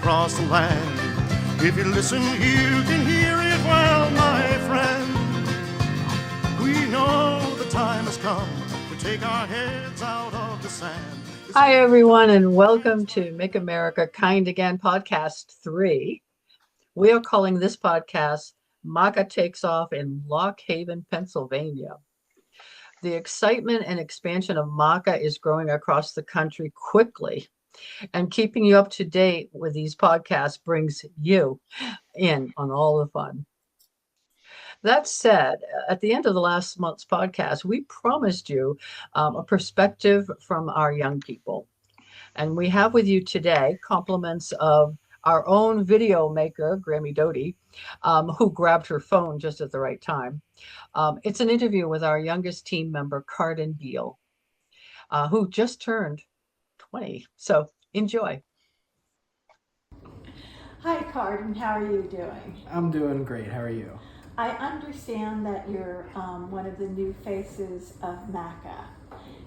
across the land. If you listen, you can hear it well, my friend. We know the time has come to take our heads out of the sand. Hi, everyone, and welcome to Make America Kind Again Podcast 3. We are calling this podcast MAKA Takes Off in Lock Haven, Pennsylvania. The excitement and expansion of MAKA is growing across the country quickly, and keeping you up to date with these podcasts brings you in on all the fun. That said, at the end of the last month's podcast, we promised you a perspective from our young people. And we have with you today compliments of our own video maker, Grami Dodi, who grabbed her phone just at the right time. It's an interview with our youngest team member, Cardin Beal, who just turned 20. So enjoy. Hi, Cardin. How are you doing? I'm doing great. How are you? I understand that you're one of the new faces of MAKA.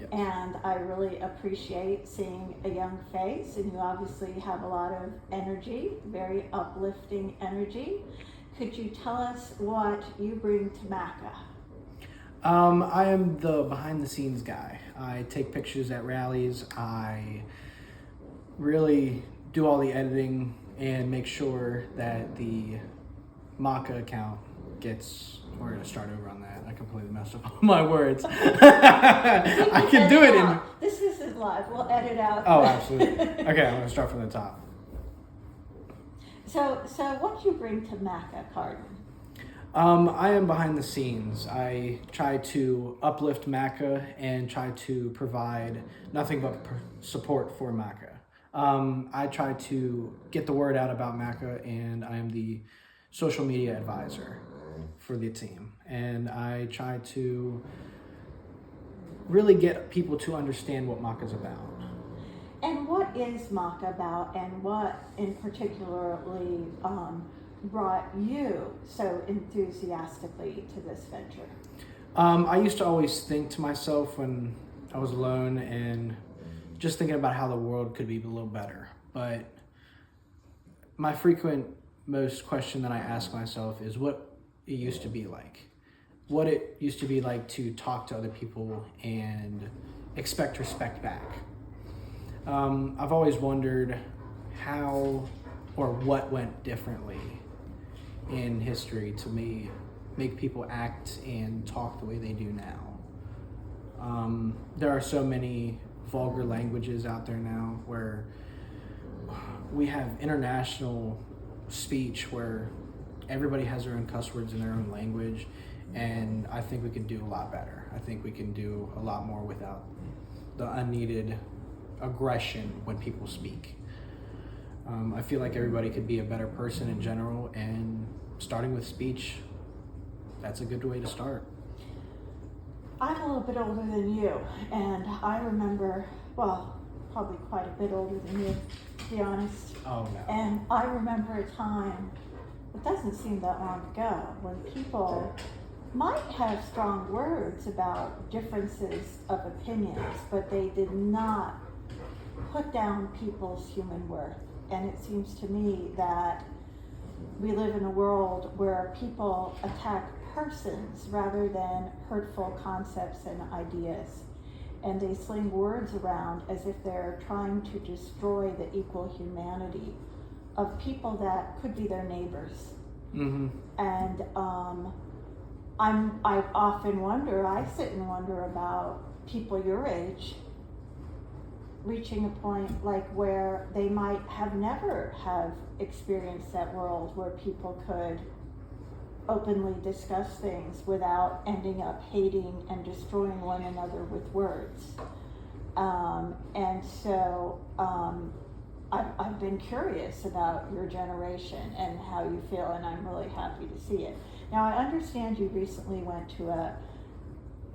Yep. And I really appreciate seeing a young face, and you obviously have a lot of energy, very uplifting energy. Could you tell us what you bring to MAKA? I am the behind the scenes guy. I take pictures at rallies. I really do all the editing and make sure that the MAKA account gets, we're going to start over on that. I completely messed up all my words. I can do it in... This isn't live. We'll edit out. Oh, absolutely. Okay, I'm going to start from the top. So what do you bring to MAKA, Cardin? I am behind the scenes. I try to uplift MAKA and try to provide nothing but support for MAKA. I try to get the word out about MAKA, and I am the social media advisor for the team. And I try to really get people to understand what MAKA is about. And what is MAKA about, and what in particularly brought you so enthusiastically to this venture? I used to always think to myself when I was alone and just thinking about how the world could be a little better. But my most question that I ask myself is what it used to be like. What it used to be like to talk to other people and expect respect back. I've always wondered how or what went differently in history to make people act and talk the way they do now. There are so many vulgar languages out there now where we have international speech where everybody has their own cuss words in their own language, and I think we can do a lot better. I think we can do a lot more without the unneeded aggression when people speak. I feel like everybody could be a better person in general, and starting with speech, that's a good way to start. I'm a little bit older than you, and I remember, well, probably quite a bit older than you, to be honest. Oh, no. And I remember a time, it doesn't seem that long ago, when people might have strong words about differences of opinions, but they did not put down people's human worth. And it seems to me that we live in a world where people attack persons rather than hurtful concepts and ideas. And they sling words around as if they're trying to destroy the equal humanity of people that could be their neighbors. Mm-hmm. And I often wonder, I sit and wonder about people your age reaching a point like where they might have never have experienced that world where people could openly discuss things without ending up hating and destroying one another with words. And so I've been curious about your generation and how you feel, and I'm really happy to see it. Now, I understand you recently went to a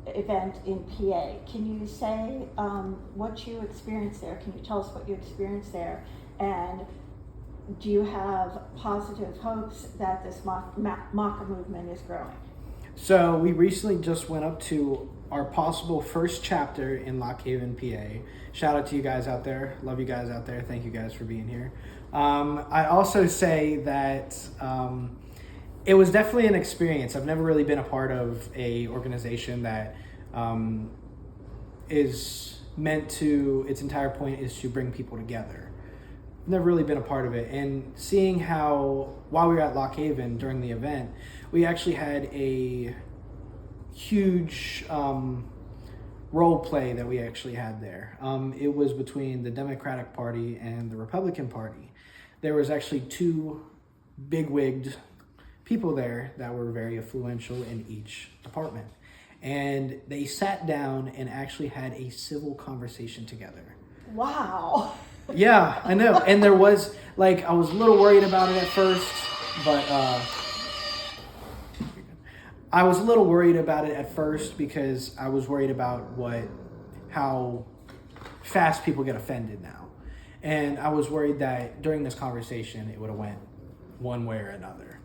event in PA. Can you say what you experienced there? Can you tell us what you experienced there? And do you have positive hopes that this MAKA movement is growing? So we recently just went up to our possible first chapter in Lock Haven, PA. Shout out to you guys out there. Love you guys out there. Thank you guys for being here. I also say that it was definitely an experience. I've never really been a part of a organization that is meant to, its entire point is to bring people together. Never really been a part of it. And seeing how, while we were at Lock Haven during the event, we actually had a huge role play that we actually had there. It was between the Democratic Party and the Republican Party. There was actually two big-wigged people there that were very influential in each department. And they sat down and actually had a civil conversation together. Wow. Yeah, I know. And there was, like, I was a little worried about it at first, but I was a little worried about it at first because I was worried about how fast people get offended now. And I was worried that during this conversation, it would have went one way or another.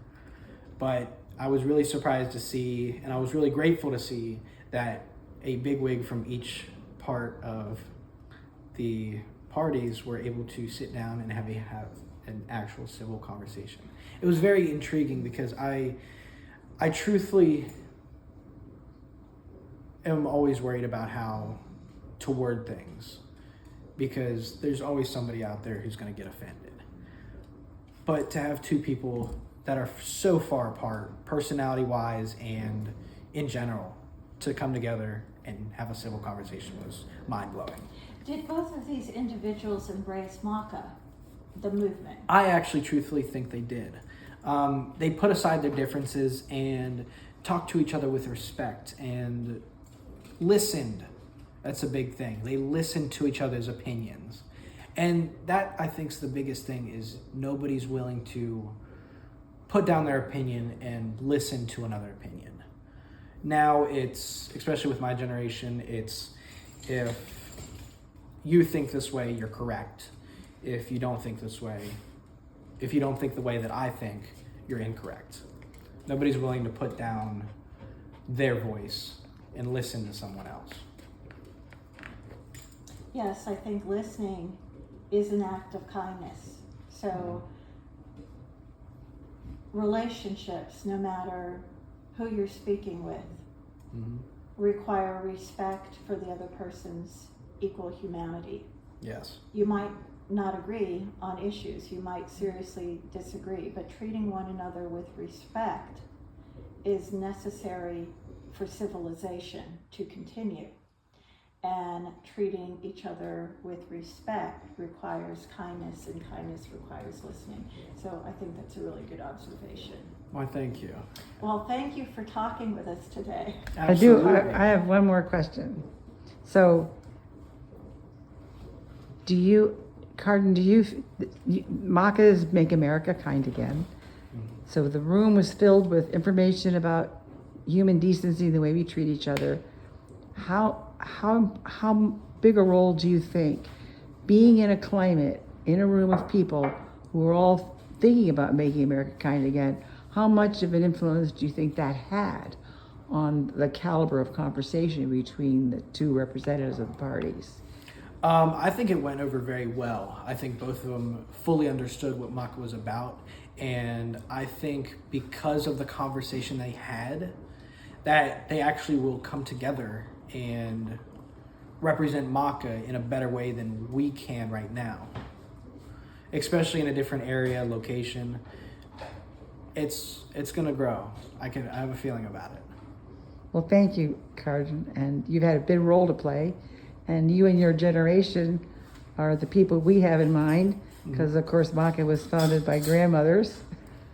But I was really surprised to see, and I was really grateful to see that a bigwig from each part of the parties were able to sit down and have an actual civil conversation. It was very intriguing because I truthfully am always worried about how to word things, because there's always somebody out there who's going to get offended. But to have two people that are so far apart, personality-wise and in general, to come together and have a civil conversation was mind-blowing. Did both of these individuals embrace MAKA, the movement? I actually truthfully think they did. They put aside their differences and talked to each other with respect and listened. That's a big thing. They listened to each other's opinions. And that, I think, is the biggest thing, is nobody's willing to put down their opinion and listen to another opinion. Now it's, especially with my generation, it's if you think this way, you're correct. If you don't think this way, if you don't think the way that I think, you're incorrect. Nobody's willing to put down their voice and listen to someone else. Yes, I think listening is an act of kindness. So relationships, no matter who you're speaking with, require respect for the other person's equal humanity. Yes. You might not agree on issues, you might seriously disagree, but treating one another with respect is necessary for civilization to continue. And treating each other with respect requires kindness, and kindness requires listening. So I think that's a really good observation. Why, thank you. Well, thank you for talking with us today. Absolutely. I have one more question. So, MAKA's Make America Kind Again. So the room was filled with information about human decency, the way we treat each other. How big a role do you think being in a climate, in a room of people who are all thinking about making America kind again, how much of an influence do you think that had on the caliber of conversation between the two representatives of the parties? I think it went over very well. I think both of them fully understood what MAKA was about. And I think because of the conversation they had, that they actually will come together and represent MAKA in a better way than we can right now. Especially in a different area, location. It's gonna grow. I have a feeling about it. Well, thank you, Carden, and you've had a big role to play, and you and your generation are the people we have in mind, because of course MAKA was founded by grandmothers.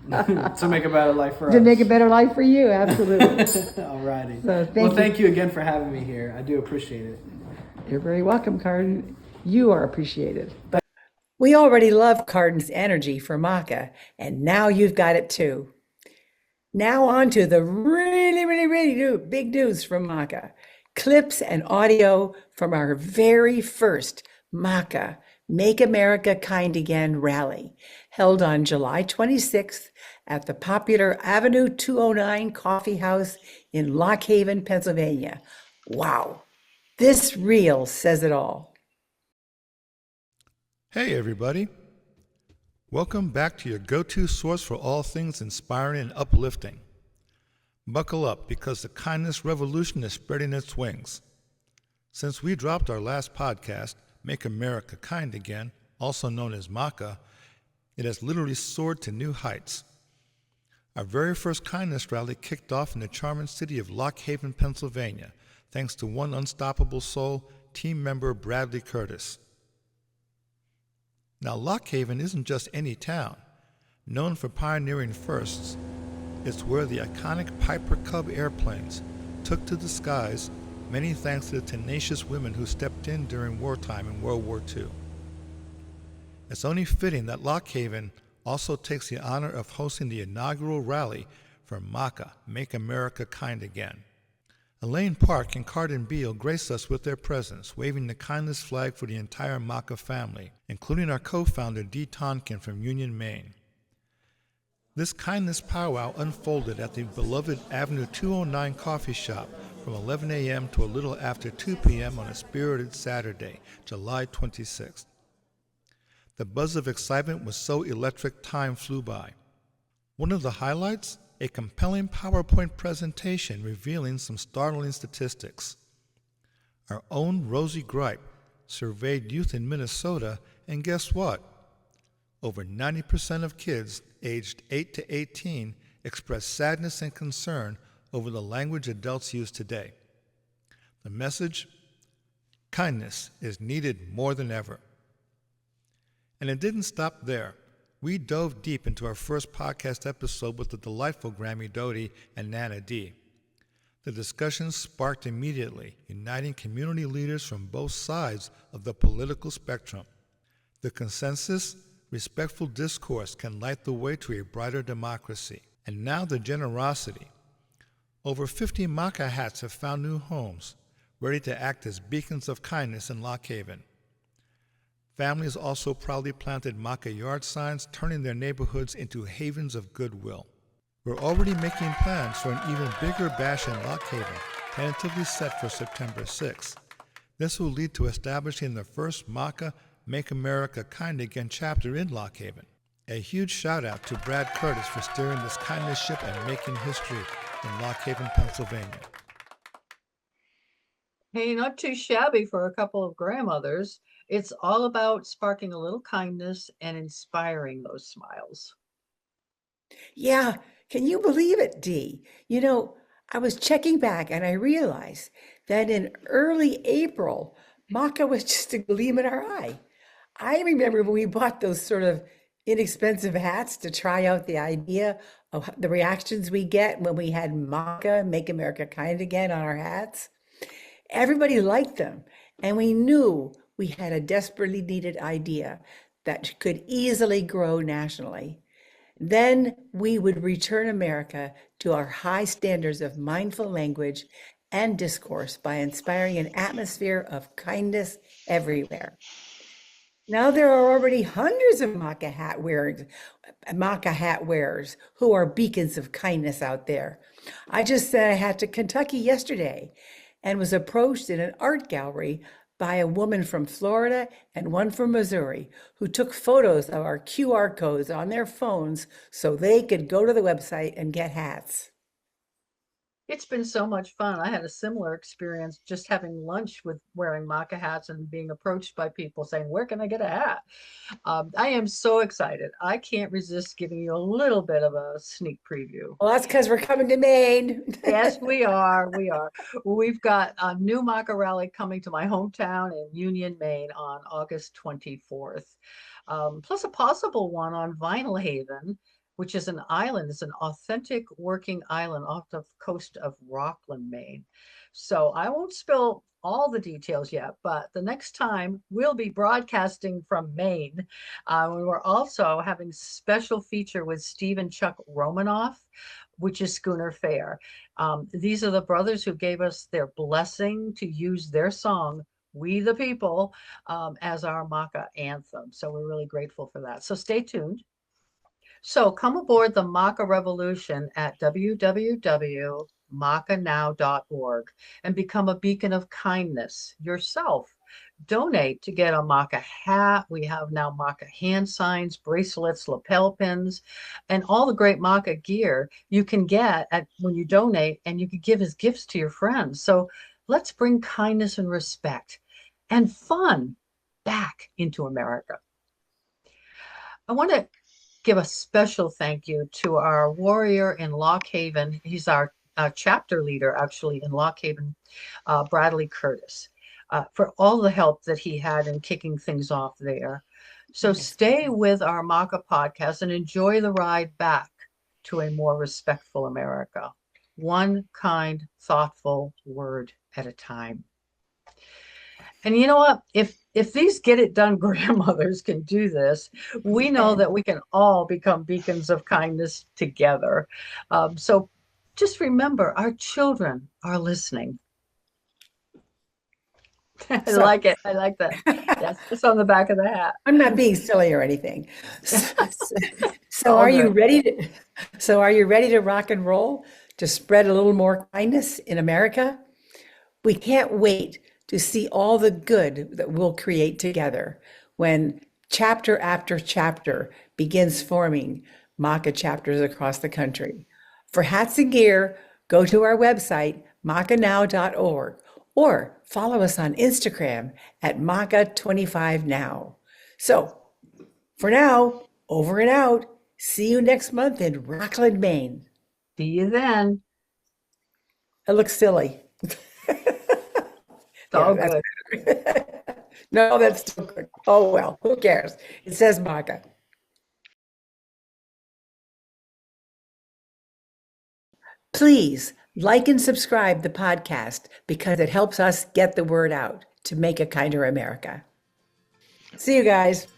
To make a better life for us. To make a better life for you, absolutely. Alrighty. So thank you again for having me here. I do appreciate it. You're very welcome, Carden. You are appreciated. We already love Carden's energy for MAKA, and now you've got it too. Now on to the really big news from MAKA. Clips and audio from our very first MAKA Make America Kind Again rally, held on July 26th at the popular Avenue 209 Coffee House in Lock Haven, Pennsylvania. Wow, this reel says it all. Hey everybody, Welcome back to your go-to source for all things inspiring and uplifting. Buckle up because the kindness revolution is spreading its wings. Since we dropped our last podcast, Make America Kind Again, also known as MAKA, it has literally soared to new heights. Our very first kindness rally kicked off in the charming city of Lock Haven, Pennsylvania, thanks to one unstoppable soul, team member Bradley Curtis. Now, Lock Haven isn't just any town. Known for pioneering firsts, it's where the iconic Piper Cub airplanes took to the skies, many thanks to the tenacious women who stepped in during wartime in World War II. It's only fitting that Lock Haven also takes the honor of hosting the inaugural rally for MAKA, Make America Kind Again. Elaine Park and Cardin Beal grace us with their presence, waving the kindness flag for the entire MAKA family, including our co-founder Dee Tonkin from Union, Maine. This kindness powwow unfolded at the beloved Avenue 209 coffee shop from 11 a.m. to a little after 2 p.m. on a spirited Saturday, July 26th. The buzz of excitement was so electric time flew by. One of the highlights? A compelling PowerPoint presentation revealing some startling statistics. Our own Rosie Gripe surveyed youth in Minnesota, and guess what? Over 90% of kids aged 8 to 18 express sadness and concern over the language adults use today. The message? Kindness is needed more than ever. And it didn't stop there. We dove deep into our first podcast episode with the delightful Grami, Dodi, and Nana D. The discussion sparked immediately, uniting community leaders from both sides of the political spectrum. The consensus, respectful discourse can light the way to a brighter democracy. And now the generosity. Over 50 MAKA hats have found new homes, ready to act as beacons of kindness in Lock Haven. Families also proudly planted MAKA yard signs, turning their neighborhoods into havens of goodwill. We're already making plans for an even bigger bash in Lock Haven, tentatively set for September 6th. This will lead to establishing the first MAKA Make America Kind Again chapter in Lock Haven. A huge shout out to Brad Curtis for steering this kindness ship and making history in Lock Haven, Pennsylvania. Hey, not too shabby for a couple of grandmothers. It's all about sparking a little kindness and inspiring those smiles. Yeah, can you believe it, Dee? You know, I was checking back and I realized that in early April, MAKA was just a gleam in our eye. I remember when we bought those sort of inexpensive hats to try out the idea of the reactions we get when we had MAKA, Make America Kind Again, on our hats. Everybody liked them, and we knew we had a desperately needed idea that could easily grow nationally. Then we would return America to our high standards of mindful language and discourse by inspiring an atmosphere of kindness everywhere. Now there are already hundreds of MAKA hat wearers who are beacons of kindness out there. I just sent a hat to Kentucky yesterday and was approached in an art gallery by a woman from Florida and one from Missouri who took photos of our QR codes on their phones so they could go to the website and get hats. It's been so much fun. I had a similar experience just having lunch with wearing MAKA hats and being approached by people saying, where can I get a hat? I am so excited. I can't resist giving you a little bit of a sneak preview. Well, that's because we're coming to Maine. Yes, we are. We are. We've got a new MAKA rally coming to my hometown in Union, Maine on August 24th, plus a possible one on Vinyl Haven, which is an island. It's an authentic working island off the coast of Rockland, Maine. So I won't spill all the details yet, but the next time we'll be broadcasting from Maine. We're also having a special feature with Steve and Chuck Romanoff, which is Schooner Fair. These are the brothers who gave us their blessing to use their song, We the People, as our MAKA anthem. So we're really grateful for that. So stay tuned. So come aboard the MAKA revolution at www.makanow.org and become a beacon of kindness yourself. donate to get a MAKA hat. We have now MAKA hand signs, bracelets, lapel pins, and all the great MAKA gear you can get when you donate, and you can give as gifts to your friends. So let's bring kindness and respect and fun back into America. I want to give a special thank you to our warrior in Lock Haven. He's our chapter leader, actually, in Lock Haven, Bradley Curtis, for all the help that he had in kicking things off there. So stay with our MAKA podcast and enjoy the ride back to a more respectful America. One kind, thoughtful word at a time. And you know what? If these get it done grandmothers can do this, we know that we can all become beacons of kindness together. So just remember, our children are listening. I like it. I like that. Yes, it's on the back of the hat. I'm not being silly or anything. So are you ready to rock and roll, to spread a little more kindness in America? We can't wait to see all the good that we'll create together when chapter after chapter begins forming MAKA chapters across the country. For hats and gear, go to our website, makanow.org, or follow us on Instagram at MAKA25now. So for now, over and out. See you next month in Rockland, Maine. See you then. It looks silly. It's all good. No, that's still good. Oh, well, who cares? It says MAKA. Please like and subscribe the podcast because it helps us get the word out to make a kinder America. See you guys.